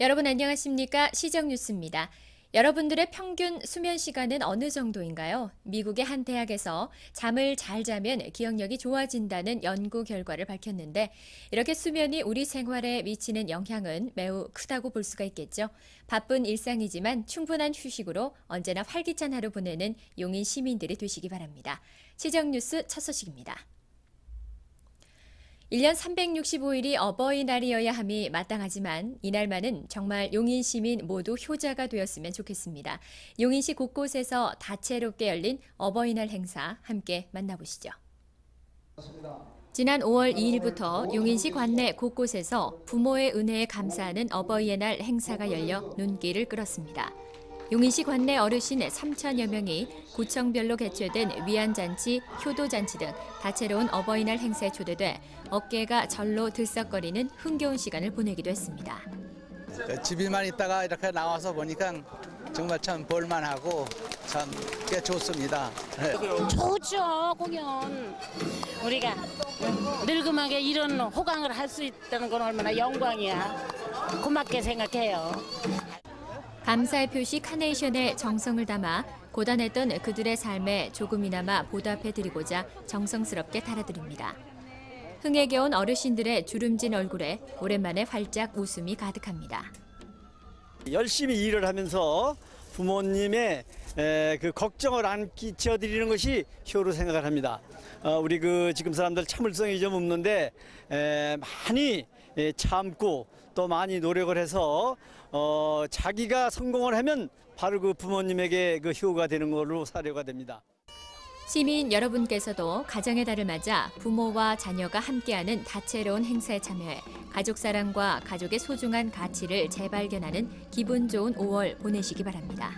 여러분 안녕하십니까? 시정 뉴스입니다. 여러분들의 평균 수면 시간은 어느 정도인가요? 미국의 한 대학에서 잠을 잘 자면 기억력이 좋아진다는 연구 결과를 밝혔는데 이렇게 수면이 우리 생활에 미치는 영향은 매우 크다고 볼 수가 있겠죠. 바쁜 일상이지만 충분한 휴식으로 언제나 활기찬 하루 보내는 용인 시민들이 되시기 바랍니다. 시정 뉴스 첫 소식입니다. 1년 365일이 어버이날이어야 함이 마땅하지만 이날만은 정말 용인 시민 모두 효자가 되었으면 좋겠습니다. 용인시 곳곳에서 다채롭게 열린 어버이날 행사 함께 만나보시죠. 지난 5월 2일부터 용인시 관내 곳곳에서 부모의 은혜에 감사하는 어버이의 날 행사가 열려 눈길을 끌었습니다. 용인시 관내 어르신 3천여 명이 구청별로 개최된 위안잔치, 효도잔치 등 다채로운 어버이날 행사에 초대돼 어깨가 절로 들썩거리는 흥겨운 시간을 보내기도 했습니다. 집에만 있다가 이렇게 나와서 보니까 정말 참 볼만하고 참 꽤 좋습니다. 좋죠, 공연. 우리가 늙음하게 이런 호강을 할 수 있다는 건 얼마나 영광이야. 고맙게 생각해요. 감사의 표시 카네이션에 정성을 담아 고단했던 그들의 삶에 조금이나마 보답해드리고자 정성스럽게 달아드립니다. 흥에 겨운 어르신들의 주름진 얼굴에 오랜만에 활짝 웃음이 가득합니다. 열심히 일을 하면서 부모님의 그 걱정을 안 끼쳐드리는 것이 효로 생각을 합니다. 우리 지금 사람들 참을성이 좀 없는데 많이 참고 또 많이 노력을 해서 자기가 성공을 하면 바로 그 부모님에게 그 효가 되는 걸로 사례가 됩니다. 시민 여러분께서도 가정의 달을 맞아 부모와 자녀가 함께하는 다채로운 행사에 참여해 가족 사랑과 가족의 소중한 가치를 재발견하는 기분 좋은 5월 보내시기 바랍니다.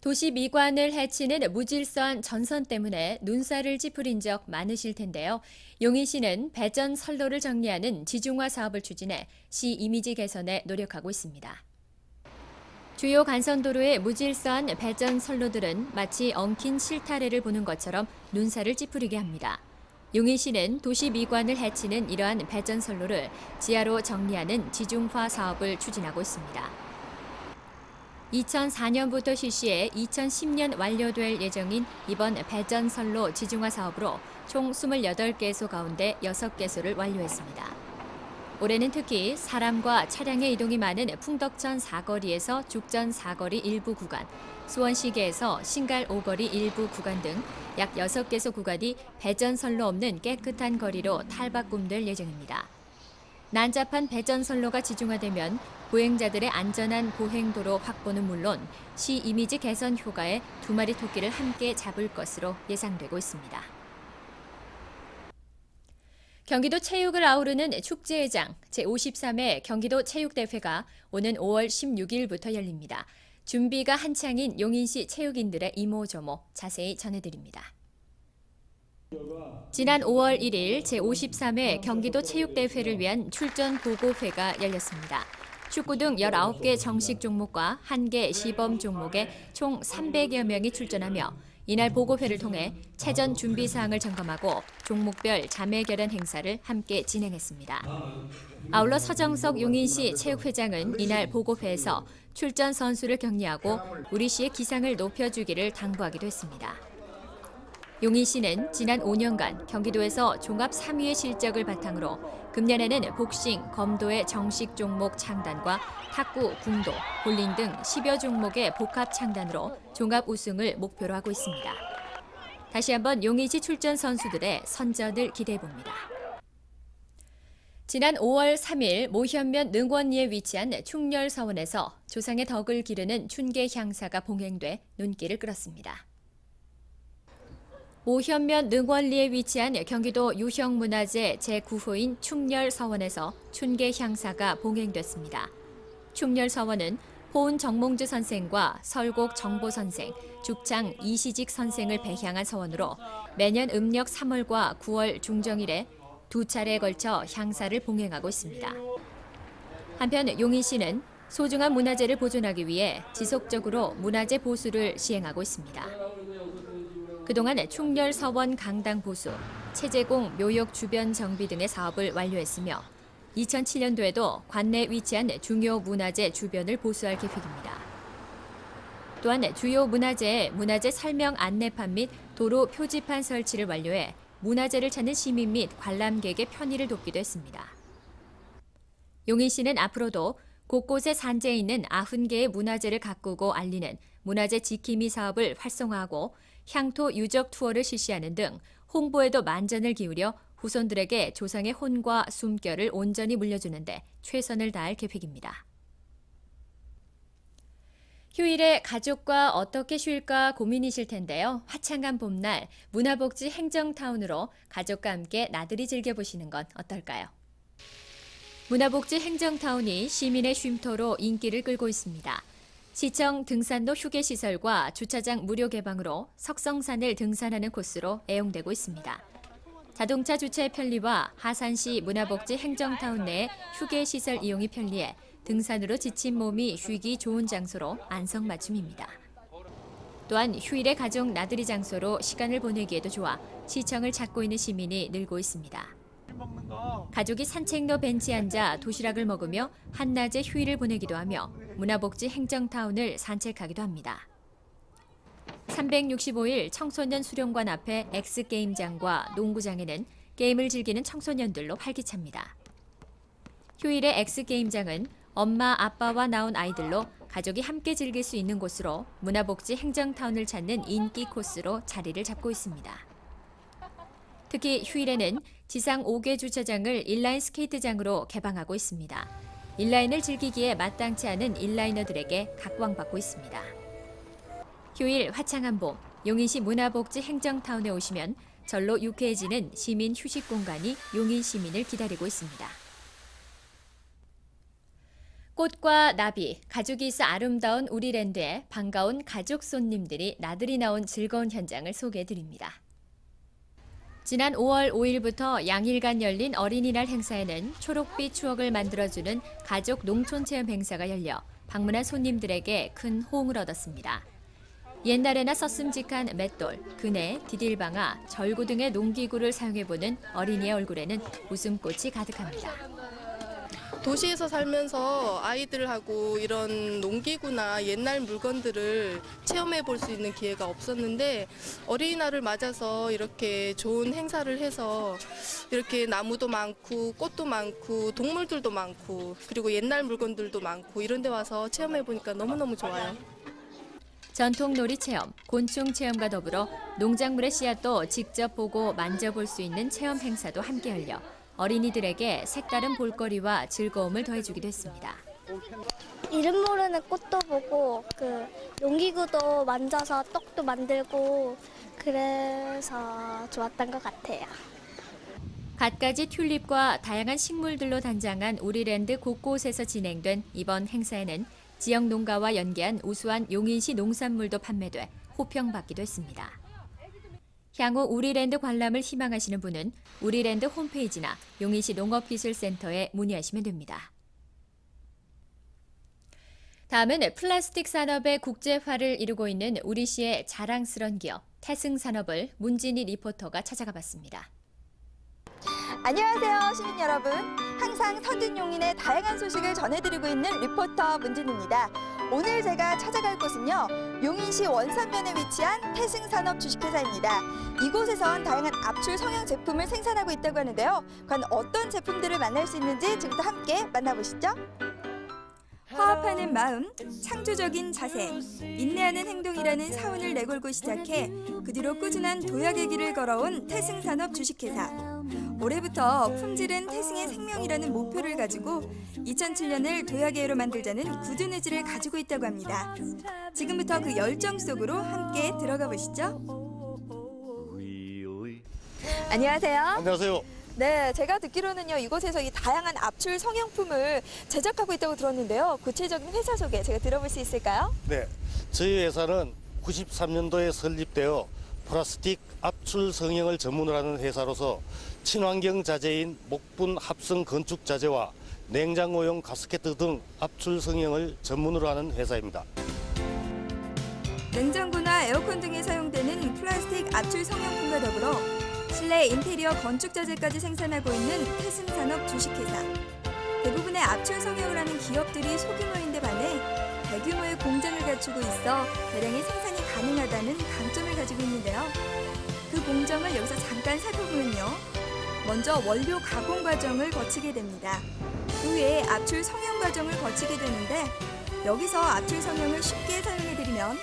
도시 미관을 해치는 무질서한 전선 때문에 눈살을 찌푸린 적 많으실 텐데요. 용인시는 배전 선로를 정리하는 지중화 사업을 추진해 시 이미지 개선에 노력하고 있습니다. 주요 간선도로의 무질서한 배전 선로들은 마치 엉킨 실타래를 보는 것처럼 눈살을 찌푸리게 합니다. 용인시는 도시 미관을 해치는 이러한 배전 선로를 지하로 정리하는 지중화 사업을 추진하고 있습니다. 2004년부터 실시해 2010년 완료될 예정인 이번 배전선로 지중화 사업으로 총 28개소 가운데 6개소를 완료했습니다. 올해는 특히 사람과 차량의 이동이 많은 풍덕천 사거리에서 죽전 사거리 일부 구간, 수원시계에서 신갈 5거리 일부 구간 등 약 6개소 구간이 배전선로 없는 깨끗한 거리로 탈바꿈될 예정입니다. 난잡한 배전선로가 지중화되면 보행자들의 안전한 보행도로 확보는 물론 시 이미지 개선 효과에 2마리 토끼를 함께 잡을 것으로 예상되고 있습니다. 경기도 체육을 아우르는 축제의 장 제53회 경기도 체육대회가 오는 5월 16일부터 열립니다. 준비가 한창인 용인시 체육인들의 이모저모 자세히 전해드립니다. 지난 5월 1일 제53회 경기도 체육대회를 위한 출전 보고회가 열렸습니다. 축구 등 19개 정식 종목과 1개 시범 종목에 총 300여 명이 출전하며 이날 보고회를 통해 체전 준비 사항을 점검하고 종목별 자매 결연 행사를 함께 진행했습니다. 아울러 서정석 용인시 체육회장은 이날 보고회에서 출전 선수를 격려하고 우리 시의 기상을 높여주기를 당부하기도 했습니다. 용인시는 지난 5년간 경기도에서 종합 3위의 실적을 바탕으로 금년에는 복싱, 검도의 정식 종목 창단과 탁구, 궁도, 볼링 등 10여 종목의 복합 창단으로 종합 우승을 목표로 하고 있습니다. 다시 한번 용인시 출전 선수들의 선전을 기대해봅니다. 지난 5월 3일 모현면 능원리에 위치한 충렬서원에서 조상의 덕을 기르는 춘계 향사가 봉행돼 눈길을 끌었습니다. 모현면 능원리에 위치한 경기도 유형문화재 제9호인 충렬서원에서 춘계 향사가 봉행됐습니다. 충렬서원은 호은 정몽주 선생과 설곡 정보 선생, 죽창 이시직 선생을 배향한 서원으로 매년 음력 3월과 9월 중정일에 2차례에 걸쳐 향사를 봉행하고 있습니다. 한편 용인시는 소중한 문화재를 보존하기 위해 지속적으로 문화재 보수를 시행하고 있습니다. 그동안 충렬서원 강당 보수, 체제공 묘역 주변 정비 등의 사업을 완료했으며 2007년도에도 관내에 위치한 중요 문화재 주변을 보수할 계획입니다. 또한 주요 문화재의 문화재 설명 안내판 및 도로 표지판 설치를 완료해 문화재를 찾는 시민 및 관람객의 편의를 돕기도 했습니다. 용인시는 앞으로도 곳곳에 산재해 있는 90개의 문화재를 가꾸고 알리는 문화재 지킴이 사업을 활성화하고 향토 유적 투어를 실시하는 등 홍보에도 만전을 기울여 후손들에게 조상의 혼과 숨결을 온전히 물려주는 데 최선을 다할 계획입니다. 휴일에 가족과 어떻게 쉴까 고민이실 텐데요. 화창한 봄날 문화복지 행정타운으로 가족과 함께 나들이 즐겨보시는 건 어떨까요? 문화복지 행정타운이 시민의 쉼터로 인기를 끌고 있습니다. 시청 등산로 휴게시설과 주차장 무료 개방으로 석성산을 등산하는 코스로 애용되고 있습니다. 자동차 주차의 편리와 하산시 문화복지 행정타운 내 휴게시설 이용이 편리해 등산으로 지친 몸이 쉬기 좋은 장소로 안성맞춤입니다. 또한 휴일에 가족 나들이 장소로 시간을 보내기에도 좋아 시청을 찾고 있는 시민이 늘고 있습니다. 가족이 산책로 벤치에 앉아 도시락을 먹으며 한낮에 휴일을 보내기도 하며 문화복지 행정타운을 산책하기도 합니다. 365일 청소년 수련관 앞에 X게임장과 농구장에는 게임을 즐기는 청소년들로 활기찹니다. 휴일의 X게임장은 엄마, 아빠와 나온 아이들로 가족이 함께 즐길 수 있는 곳으로 문화복지 행정타운을 찾는 인기 코스로 자리를 잡고 있습니다. 특히 휴일에는 지상 5개 주차장을 인라인 스케이트장으로 개방하고 있습니다. 인라인을 즐기기에 마땅치 않은 인라이너들에게 각광받고 있습니다. 휴일 화창한 봄, 용인시 문화복지 행정타운에 오시면 절로 유쾌해지는 시민 휴식 공간이 용인 시민을 기다리고 있습니다. 꽃과 나비, 가족이 있어 아름다운 우리랜드에 반가운 가족 손님들이 나들이 나온 즐거운 현장을 소개해드립니다. 지난 5월 5일부터 양일간 열린 어린이날 행사에는 초록빛 추억을 만들어주는 가족 농촌체험 행사가 열려 방문한 손님들에게 큰 호응을 얻었습니다. 옛날에나 썼음직한 맷돌, 그네, 디딜방아, 절구 등의 농기구를 사용해보는 어린이의 얼굴에는 웃음꽃이 가득합니다. 도시에서 살면서 아이들하고 이런 농기구나 옛날 물건들을 체험해 볼 수 있는 기회가 없었는데 어린이날을 맞아서 이렇게 좋은 행사를 해서 이렇게 나무도 많고 꽃도 많고 동물들도 많고 그리고 옛날 물건들도 많고 이런 데 와서 체험해 보니까 너무너무 좋아요. 전통놀이 체험, 곤충 체험과 더불어 농작물의 씨앗도 직접 보고 만져볼 수 있는 체험 행사도 함께 열려 어린이들에게 색다른 볼거리와 즐거움을 더해주기도 했습니다. 이름 모르는 꽃도 보고 농기구도 만져서 떡도 만들고 그래서 좋았던 것 같아요. 갖가지 튤립과 다양한 식물들로 단장한 우리랜드 곳곳에서 진행된 이번 행사에는 지역 농가와 연계한 우수한 용인시 농산물도 판매돼 호평받기도 했습니다. 향후 우리랜드 관람을 희망하시는 분은 우리랜드 홈페이지나 용인시 농업기술센터에 문의하시면 됩니다. 다음은 플라스틱 산업의 국제화를 이루고 있는 우리시의 자랑스런 기업 태승산업을 문진희 리포터가 찾아가 봤습니다. 안녕하세요, 시민 여러분. 항상 서든 용인의 다양한 소식을 전해드리고 있는 리포터 문진입니다. 오늘 제가 찾아갈 곳은요, 용인시 원산면에 위치한 태승산업 주식회사입니다. 이곳에선 다양한 압출 성형 제품을 생산하고 있다고 하는데요. 과연 어떤 제품들을 만날 수 있는지 지금부터 함께 만나보시죠. 화합하는 마음, 창조적인 자세, 인내하는 행동이라는 사원을 내걸고 시작해 그 뒤로 꾸준한 도약의 길을 걸어온 태승산업 주식회사. 올해부터 품질은 태승의 생명이라는 목표를 가지고 2007년을 도약의 해로 만들자는 굳은 의지를 가지고 있다고 합니다. 지금부터 그 열정 속으로 함께 들어가 보시죠. 안녕하세요. 안녕하세요. 네, 제가 듣기로는요, 이곳에서 이 다양한 압출 성형품을 제작하고 있다고 들었는데요. 구체적인 회사 소개 제가 들어볼 수 있을까요? 네, 저희 회사는 93년도에 설립되어 플라스틱 압출 성형을 전문으로 하는 회사로서 친환경 자재인 목분 합성 건축 자재와 냉장고용 가스켓 등 압출 성형을 전문으로 하는 회사입니다. 냉장고나 에어컨 등에 사용되는 플라스틱 압출 성형품과 더불어 실내 인테리어 건축 자재까지 생산하고 있는 태승산업 주식회사. 대부분의 압출 성형을 하는 기업들이 소규모인데 반해 대규모의 공장을 갖추고 있어 대량의 생산이 가능하다는 강점을 가지고 있는데요. 그 공정을 여기서 잠깐 살펴보면요. 먼저 원료 가공 과정을 거치게 됩니다. 그 후에 압출 성형 과정을 거치게 되는데 여기서 압출 성형을 쉽게 설명해드리면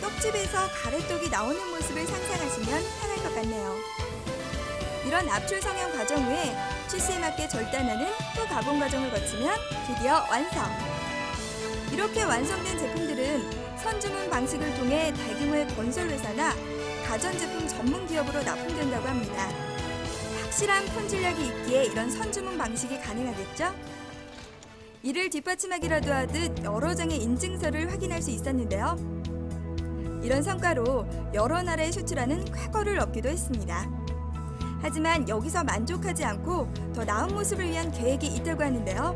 떡집에서 가래떡이 나오는 모습을 상상하시면 편할 것 같네요. 이런 압출 성형 과정 후에 출시에 맞게 절단하는 후가공 과정을 거치면 드디어 완성! 이렇게 완성된 제품들은 선주문 방식을 통해 대규모의 건설회사나 가전제품 전문 기업으로 납품된다고 합니다. 확실한 품질력이 있기에 이런 선주문 방식이 가능하겠죠? 이를 뒷받침하기라도 하듯 여러 장의 인증서를 확인할 수 있었는데요. 이런 성과로 여러 나라에 수출하는 쾌거를 얻기도 했습니다. 하지만 여기서 만족하지 않고 더 나은 모습을 위한 계획이 있다고 하는데요.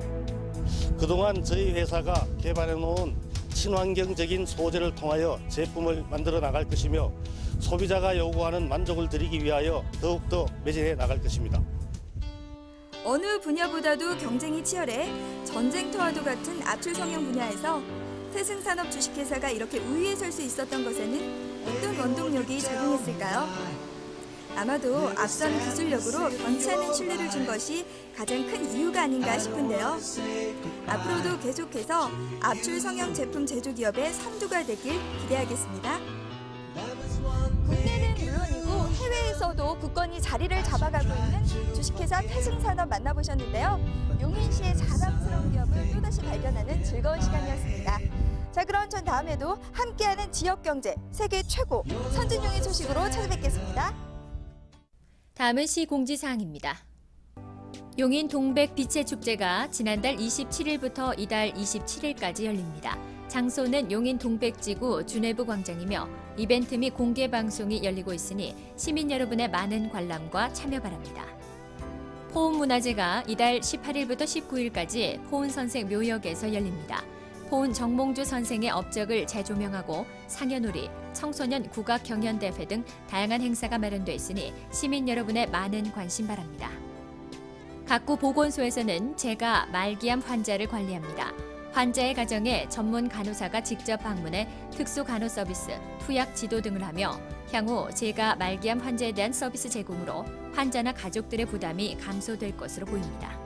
그동안 저희 회사가 개발해 놓은 친환경적인 소재를 통하여 제품을 만들어 나갈 것이며 소비자가 요구하는 만족을 드리기 위하여 더욱더 매진해 나갈 것입니다. 어느 분야보다도 경쟁이 치열해 전쟁터와도 같은 압출 성형 분야에서 태승산업 주식회사가 이렇게 우위에 설 수 있었던 것에는 어떤 원동력이 작용했을까요? 아마도 앞선 기술력으로 변치 않는 신뢰를 준 것이 가장 큰 이유가 아닌가 싶은데요. 앞으로도 계속해서 압출 성형 제품 제조 기업의 선두가 되길 기대하겠습니다. 국내는 물론이고 해외에서도 굳건히 자리를 잡아가고 있는 주식회사 태승산업 만나보셨는데요. 용인시의 자랑스러운 기업을 또다시 발견하는 즐거운 시간이었습니다. 자, 그럼 전 다음에도 함께하는 지역경제 세계 최고 선진용인 소식으로 찾아뵙겠습니다. 다음은 시 공지사항입니다. 용인 동백 빛의 축제가 지난달 27일부터 이달 27일까지 열립니다. 장소는 용인 동백지구 준회부 광장이며 이벤트 및 공개 방송이 열리고 있으니 시민 여러분의 많은 관람과 참여 바랍니다. 포온문화제가 이달 18일부터 19일까지 포온선생 묘역에서 열립니다. 포온 정몽주 선생의 업적을 재조명하고 상여놀이, 청소년 국악 경연대회 등 다양한 행사가 마련돼 있으니 시민 여러분의 많은 관심 바랍니다. 각구 보건소에서는 재가 말기암 환자를 관리합니다. 환자의 가정에 전문 간호사가 직접 방문해 특수 간호 서비스, 투약 지도 등을 하며 향후 재가 말기암 환자에 대한 서비스 제공으로 환자나 가족들의 부담이 감소될 것으로 보입니다.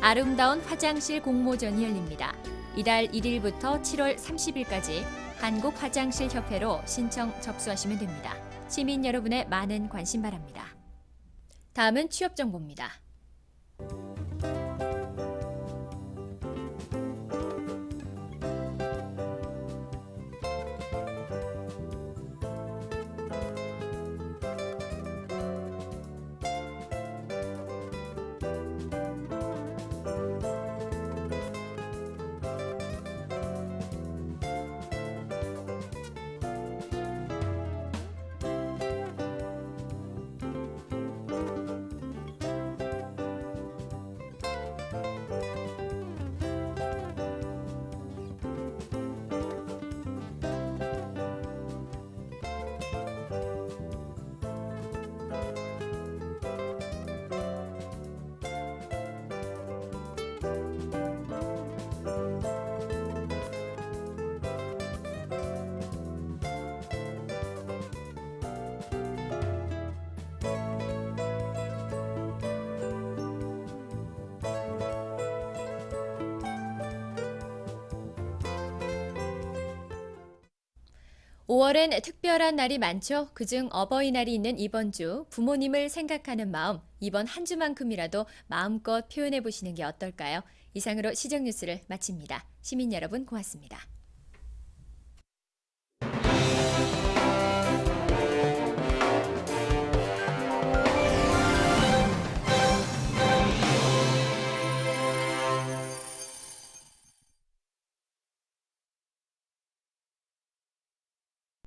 아름다운 화장실 공모전이 열립니다. 이달 1일부터 7월 30일까지 한국화장실협회로 신청 접수하시면 됩니다. 시민 여러분의 많은 관심 바랍니다. 다음은 취업 정보입니다. (5월엔) 특별한 날이 많죠. 그중 어버이날이 있는 이번 주 부모님을 생각하는 마음, 이번 한 주만큼이라도 마음껏 표현해 보시는 게 어떨까요? 이상으로 시정뉴스를 마칩니다. 시민 여러분 고맙습니다.